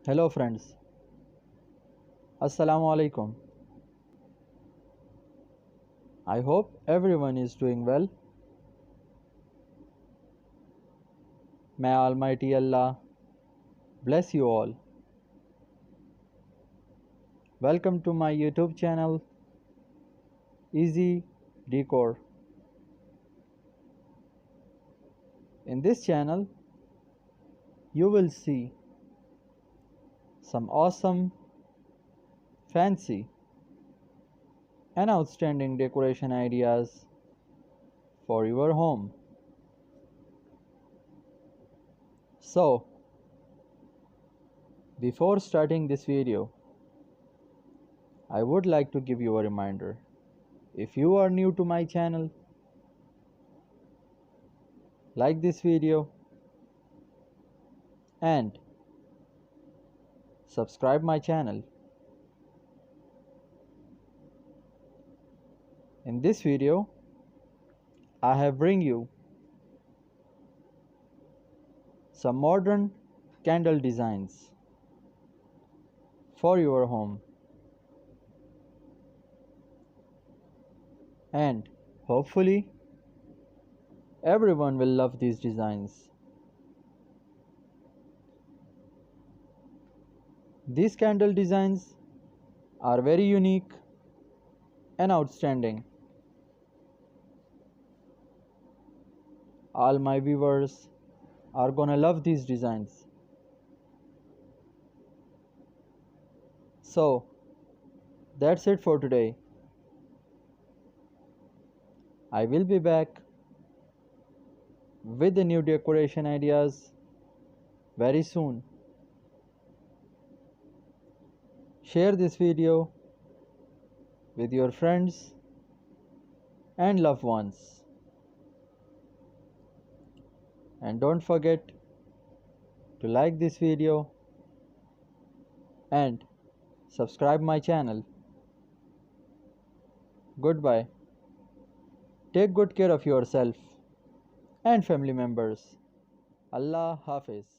Hello friends, Assalamu alaikum. I hope everyone is doing well. May Almighty Allah bless you all. Welcome to my YouTube channel Easy Decor. In this channel, you will see some awesome, fancy, and outstanding decoration ideas for your home. So, before starting this video, I would like to give you a reminder. If you are new to my channel, like this video and subscribe my channel. In this video, I have bring you some modern candle designs for your home, and hopefully everyone will love these designs. These candle designs are very unique and outstanding. All my viewers are gonna love these designs. So that's it for today. I will be back with the new decoration ideas very soon. Share this video with your friends and loved ones. And don't forget to like this video and subscribe my channel. Goodbye. Take good care of yourself and family members. Allah Hafiz.